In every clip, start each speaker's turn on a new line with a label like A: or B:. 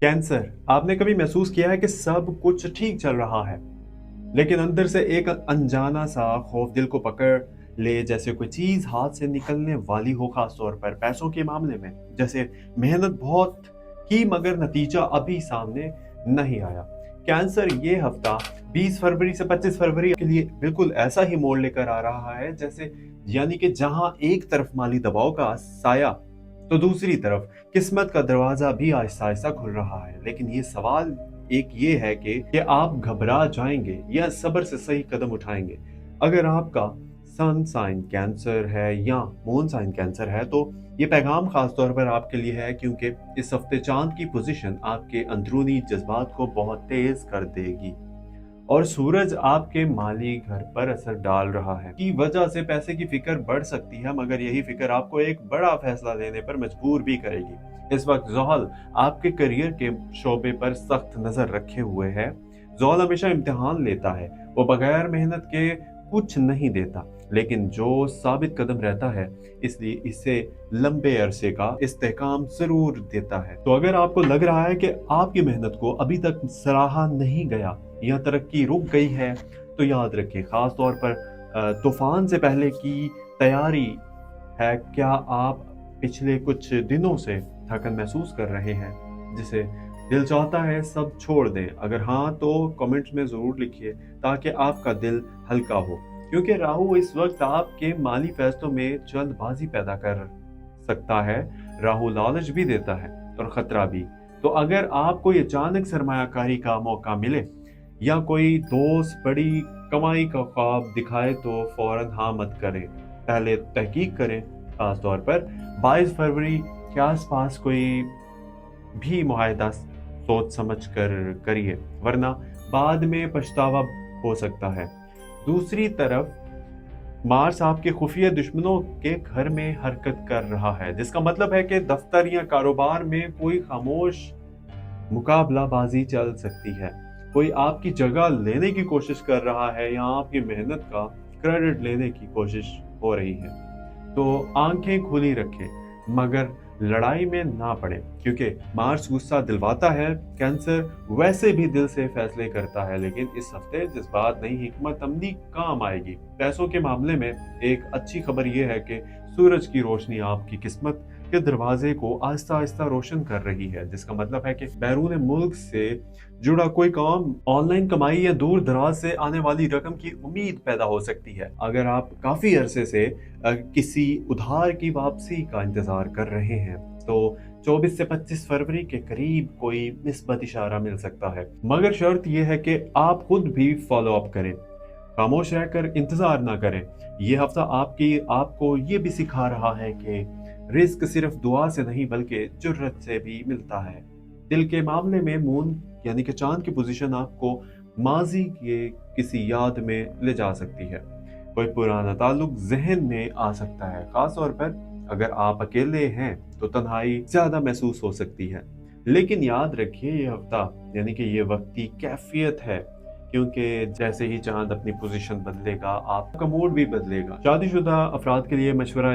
A: Cancer, आपने कभी महसूस किया है कि सब कुछ ठीक चल रहा है, लेकिन अंदर से एक अनजाना सा खौफ दिल को पकड़ ले, जैसे कोई चीज हाथ से निकलने वाली हो, खास तौर पर पैसों के मामले में। जैसे मेहनत बहुत की मगर नतीजा अभी सामने नहीं आया। कैंसर ये हफ्ता 20 फरवरी से 25 फरवरी के लिए बिल्कुल ऐसा ही मोड़ लेकर आ रहा है, जैसे यानी कि जहां एक तरफ माली दबाव का साया, तो दूसरी तरफ किस्मत का दरवाजा भी आहिस्ता आहिस्ता खुल रहा है। लेकिन ये सवाल एक ये है कि आप घबरा जाएंगे या सब्र से सही कदम उठाएंगे। अगर आपका सन साइन कैंसर है या मून साइन कैंसर है, तो ये पैगाम खास तौर पर आपके लिए है, क्योंकि इस हफ्ते चांद की पोजीशन आपके अंदरूनी जज्बात को बहुत तेज कर देगी और सूरज आपके माली घर पर असर डाल रहा है। की वजह से पैसे की फिक्र बढ़ सकती है, मगर यही फिक्र आपको एक बड़ा फैसला लेने पर मजबूर भी करेगी। इस वक्त ज़ोहल आपके करियर के शोबे पर सख्त नजर रखे हुए है। ज़ोहल हमेशा इम्तिहान लेता है, वो बगैर मेहनत के कुछ नहीं देता, लेकिन जो साबित कदम रहता है, इसलिए इसे लंबे अरसे का इस्तेहकाम जरूर देता है। तो अगर आपको लग रहा है कि आपकी मेहनत को अभी तक सराहा नहीं गया या तरक्की रुक गई है, तो याद रखें, खास तौर पर तूफान से पहले की तैयारी है। क्या आप पिछले कुछ दिनों से थकन महसूस कर रहे हैं, जिसे दिल चाहता है सब छोड़ दें? अगर हाँ, तो कमेंट्स में जरूर लिखिए ताकि आपका दिल हल्का हो, क्योंकि राहु इस वक्त आपके माली फैसलों में जल्दबाजी पैदा कर सकता है। राहु लालच भी देता है और खतरा भी। तो अगर आपको ये अचानक सरमायाकारी का मौका मिले या कोई दोस्त बड़ी कमाई का ख्वाब दिखाए, तो फौरन हाँ मत करें, पहले तहकीक करें। खास तौर पर 22 फरवरी के आसपास कोई भी मुआहदा सोच समझ कर करिए, वरना बाद में पछतावा हो सकता है। दूसरी तरफ मार्स आपके खुफिया दुश्मनों के घर में हरकत कर रहा है, जिसका मतलब है कि दफ्तर या कारोबार में कोई खामोश मुकाबलाबाजी चल सकती है। कोई आपकी जगह लेने की कोशिश कर रहा है या आपकी मेहनत का क्रेडिट लेने की कोशिश हो रही है। तो आंखें खुली रखें, मगर लड़ाई में ना पड़े, क्योंकि मार्स गुस्सा दिलवाता है। कैंसर वैसे भी दिल से फैसले करता है, लेकिन इस हफ्ते जज्बात नहीं, हिकमत अमली काम आएगी। पैसों के मामले में एक अच्छी खबर यह है कि सूरज की रोशनी आपकी किस्मत के दरवाजे को आहिस्ता आहिस्ता रोशन कर रही है, जिसका मतलब है कि बैरून मुल्क से जुड़ा कोई काम, ऑनलाइन कमाई या दूर दराज से आने वाली रकम की उम्मीद पैदा हो सकती है। अगर आप काफी अरसे से किसी उधार की वापसी का इंतजार कर रहे हैं, तो 24 से 25 फरवरी के करीब कोई निस्बत इशारा मिल सकता है, मगर शर्त यह है कि आप खुद भी फॉलो अप करें, खामोश रहकर इंतजार ना करें। यह हफ्ता आपको ये भी सिखा रहा है कि रिस्क सिर्फ दुआ से नहीं बल्कि जुर्रत से भी मिलता है। दिल के मामले में मून यानी कि चांद की पोजीशन आपको माजी के किसी याद में ले जा सकती है। कोई पुराना ताल्लुक जहन में आ सकता है। खास तौर पर अगर आप अकेले हैं, तो तन्हाई ज्यादा महसूस हो सकती है। लेकिन याद रखिए, ये हफ्ता यानी कि ये वक्ती कैफियत है, क्योंकि जैसे ही चांद अपनी पोजीशन बदलेगा, आपका मूड भी बदलेगा। शादीशुदा अफराद के लिए मशवरा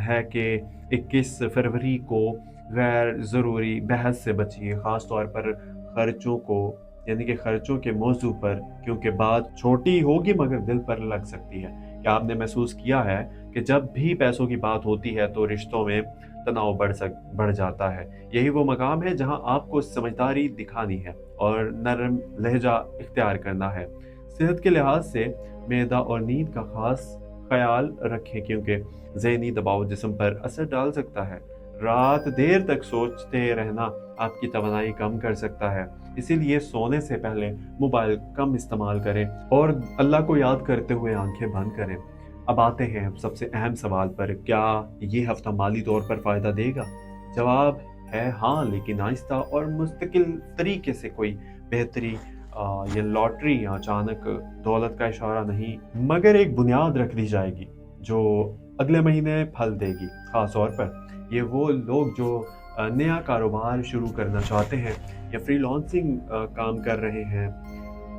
A: है कि 21 फरवरी को गैर ज़रूरी बहस से बचिए, ख़ास तौर पर खर्चों को यानी कि खर्चों के मौजू पर, क्योंकि बात छोटी होगी मगर दिल पर लग सकती है। क्या आपने महसूस किया है कि जब भी पैसों की बात होती है, तो रिश्तों में तनाव बढ़ जाता है? यही वो मकाम है जहां आपको समझदारी दिखानी है और नरम लहजा इख्तियार करना है। सेहत के लिहाज से मैदा और नींद का खास ख्याल रखें, क्योंकि ज़हनी दबाव जिस्म पर असर डाल सकता है। रात देर तक सोचते रहना आपकी तवानाई कम कर सकता है, इसीलिए सोने से पहले मोबाइल कम इस्तेमाल करें और अल्लाह को याद करते हुए आंखें बंद करें। अब आते हैं सबसे अहम सवाल पर, क्या ये हफ्ता माली तौर पर फायदा देगा? जवाब है हाँ, लेकिन आहिस्ता और मुस्तकिल तरीके से। कोई बेहतरी या लॉटरी या अचानक दौलत का इशारा नहीं, मगर एक बुनियाद रख दी जाएगी जो अगले महीने फल देगी। खास तौर पर ये वो लोग जो नया कारोबार शुरू करना चाहते हैं या फ्रीलांसिंग काम कर रहे हैं,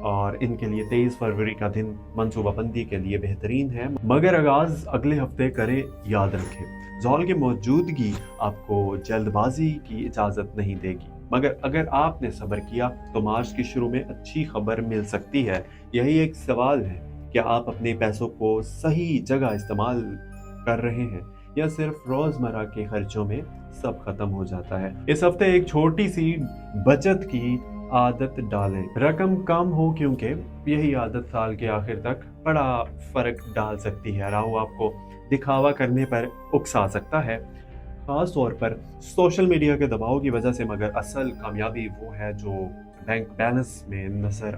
A: और इनके लिए 23 फरवरी का दिन मनसूबाबंदी के लिए बेहतरीन है, मगर आगाज अगले हफ्ते करें। याद रखें, ज़ोहल की मौजूदगी आपको जल्दबाजी की इजाज़त नहीं देगी। مگر اگر آپ نے صبر کیا تو مارچ کے شروع میں اچھی خبر مل سکتی ہے۔ یہی ایک سوال ہے، کیا آپ اپنے پیسوں کو صحیح جگہ استعمال کر رہے ہیں یا صرف روزمرہ کے خرچوں میں سب ختم ہو جاتا ہے؟ اس ہفتے ایک چھوٹی سی بچت کی عادت ڈالیں۔ رقم کم ہو کیونکہ یہی عادت سال کے آخر تک بڑا فرق ڈال سکتی ہے۔ راہو آپ کو دکھاوا کرنے پر اکسا سکتا ہے، خاص طور پر سوشل میڈیا کے دباؤ کی وجہ سے، مگر اصل کامیابی وہ ہے جو بینک بیلنس میں نظر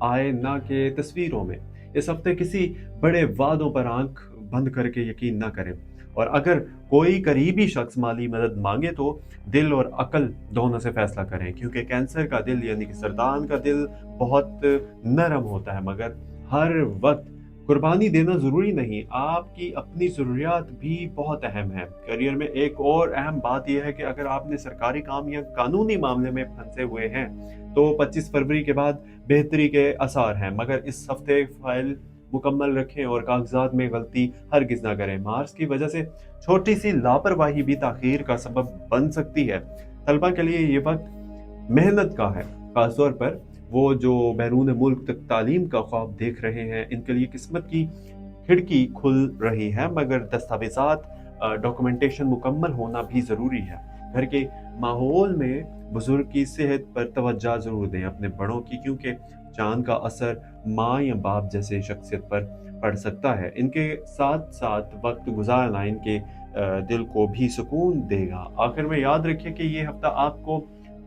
A: آئے، نہ کہ تصویروں میں۔ اس ہفتے کسی بڑے وعدوں پر آنکھ بند کر کے یقین نہ کریں، اور اگر کوئی قریبی شخص مالی مدد مانگے تو دل اور عقل دونوں سے فیصلہ کریں، کیونکہ کینسر کا دل یعنی کہ سرطان کا دل بہت نرم ہوتا ہے، مگر ہر وقت قربانی دینا ضروری نہیں۔ آپ کی اپنی ضروریات بھی بہت اہم ہے۔ کیریئر میں ایک اور اہم بات یہ ہے کہ اگر آپ نے سرکاری کام یا قانونی معاملے میں پھنسے ہوئے ہیں تو 25 فروری کے بعد بہتری کے آثار ہیں، مگر اس ہفتے فائل مکمل رکھیں اور کاغذات میں غلطی ہرگز نہ کریں۔ مارس کی وجہ سے چھوٹی سی لاپرواہی بھی تاخیر کا سبب بن سکتی ہے۔ طلبہ کے لیے یہ وقت محنت کا ہے، خاص طور پر وہ جو بیرون ملک تک تعلیم کا خواب دیکھ رہے ہیں۔ ان کے لیے قسمت کی کھڑکی کھل رہی ہے، مگر دستاویزات ڈاکومنٹیشن مکمل ہونا بھی ضروری ہے۔ گھر کے ماحول میں بزرگ کی صحت پر توجہ ضرور دیں، اپنے بڑوں کی، کیونکہ چاند کا اثر ماں یا باپ جیسے شخصیت پر پڑ سکتا ہے۔ ان کے ساتھ ساتھ وقت گزارنا ان کے دل کو بھی سکون دے گا۔ آخر میں یاد رکھیے کہ یہ ہفتہ آپ کو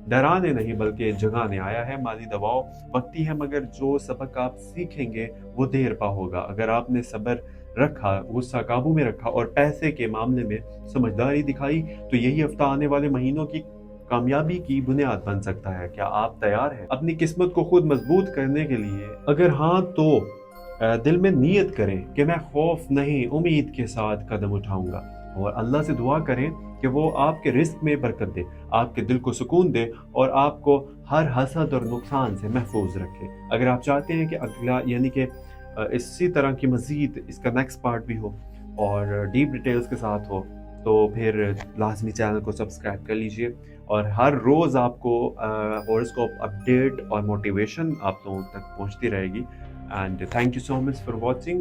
A: ڈرانے نہیں بلکہ جگانے آیا ہے۔ مالی دباؤ وقتی ہے، مگر جو سبق آپ سیکھیں گے وہ دیر پا ہوگا۔ اگر آپ نے صبر رکھا، غصہ قابو میں رکھا اور پیسے کے معاملے میں سمجھداری دکھائی تو یہی ہفتہ آنے والے مہینوں کی کامیابی کی بنیاد بن سکتا ہے۔ کیا آپ تیار ہیں اپنی قسمت کو خود مضبوط کرنے کے لیے؟ اگر ہاں تو دل میں نیت کریں کہ میں خوف نہیں، امید کے ساتھ قدم اٹھاؤں گا، اور اللہ سے دعا کریں کہ وہ آپ کے رزق میں برکت دے، آپ کے دل کو سکون دے اور آپ کو ہر حسد اور نقصان سے محفوظ رکھے۔ اگر آپ چاہتے ہیں کہ اگلا یعنی کہ اسی طرح کی مزید اس کا نیکسٹ پارٹ بھی ہو اور ڈیپ ڈیٹیلز کے ساتھ ہو تو پھر لازمی چینل کو سبسکرائب کر لیجئے، اور ہر روز آپ کو ہورoscope اپڈیٹ اور موٹیویشن آپ لوگوں تک پہنچتی رہے گی۔ And thank you so much for watching.